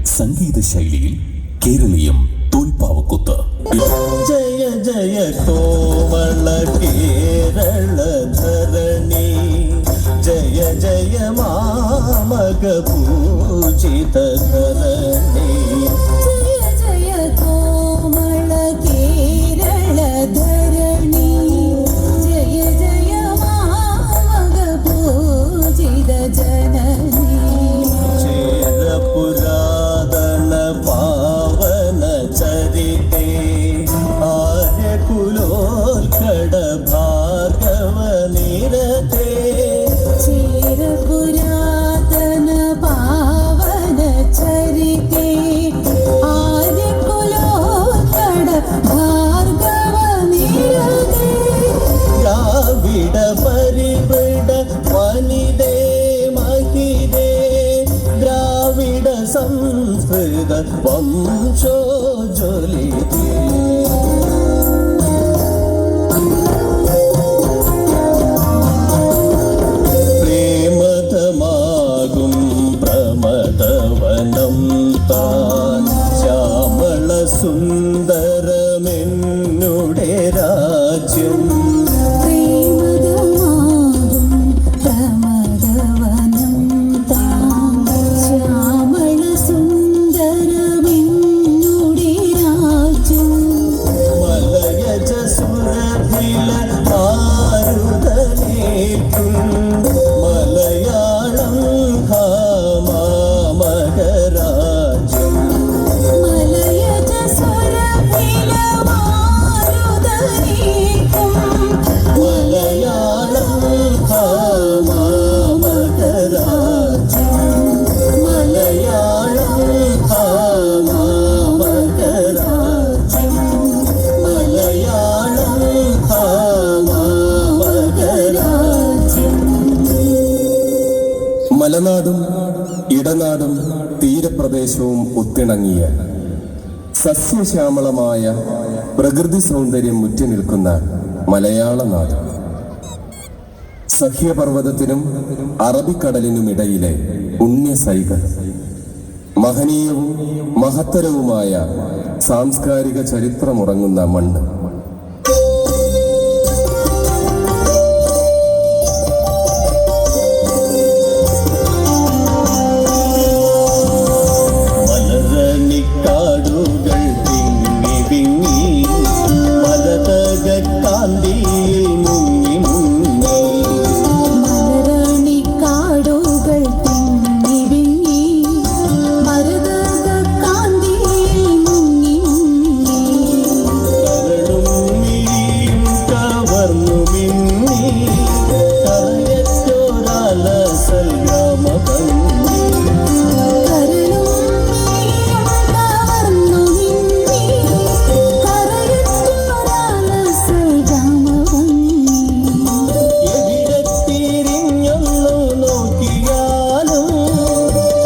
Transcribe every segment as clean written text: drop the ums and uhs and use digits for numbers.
സംഗീത ശൈലിയിൽ കേരളീയം തോൽപ്പാവക്കൂത്ത്. ജയ ജയ കോമള കേരള ധരണി, ജയ ജയ മാമക പൂജിത ധരണി. ജയ ജയ കോമള കേരള ധരണി, ജയ ജയ മാമക പൂജിത ജനനി. പുരാതന പാവന ചരിതേ ആര്യകുലോത്കട ഭാർഗവ നിരതേ. പുരാതന പാവന ചരിതേ ആര്യകുലോത്കട ഭാർഗവ നിരതേ. ദ്രാവിഡ പരിവൃഢ വനിതേ മഹിതേ, ദ്രാവിഡ സംസ്കൃത വംശോജ്വലിതേ. പ്രേമതമാകും പ്രമദവനം താൻ, ശ്യാമള സുന്ദരമെന്നുടെ രാജ്യം. പ്രേമദമാകും പ്രമദവനം താൻ, ശ്യാമള സുന്ദരമെന്നുടെ രാജ്യം. മലയജ സുരഭില മാരുതനേക്കും മലയാളം മാമകരാജ്യം. മലയജ സ്വരഭില മാരുതനേക്കും മലയാളം മാമകരാജ്യം. മലയാളം മാമകരാജ്യം. മലയാളം മാമകരാജ്യം. മലനാടും ഇടനാടും തീരപ്രദേശവും ഒത്തിണങ്ങിയ സസ്യശ്യാമളമായ പ്രകൃതി സൗന്ദര്യം മുറ്റി നിൽക്കുന്ന മലയാള നാട്. സഹ്യപർവ്വതത്തിനും അറബിക്കടലിനുമിടയിലെ പുണ്യസൈകൾ, മഹനീയവും മഹത്തരവുമായ സാംസ്കാരിക ചരിത്രമുറങ്ങുന്ന മണ്ണ്. മലരണിക്കാടുകൾ തിങ്ങി വിങ്ങി, മലതകാന്തിയിൽ മുങ്ങി മുങ്ങി. മലരണിക്കാടുകൾ തിങ്ങി വിങ്ങി, മരതകക്കാന്തിയിൽ മുങ്ങി മുങ്ങി. കരളും മിഴിയും കവർന്നു മിന്നി, കരയറ്റോരാലസൽ ഗ്രാമഭംഗി. കരളും മിഴിയും കവർന്നു മിന്നി, കരയറ്റൊരാലസൽ ഗ്രാമഭംഗി. എവിടെ തിരിഞ്ഞൊന്നു നോക്കിയാലും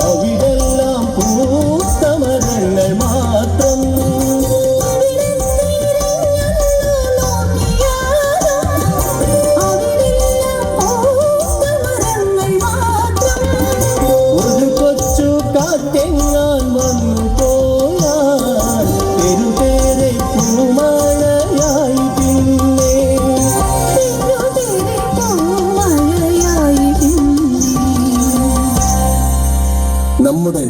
അവിടെല്ലാം പൂത്തമരങ്ങൾ മാത്രം. ഒരു കൊച്ചു കാറ്റെങ്ങാൻ വന്നു പോയാൽ പെരുപേരെ പൂമഴയായി പിന്നെ. നമ്മുടെ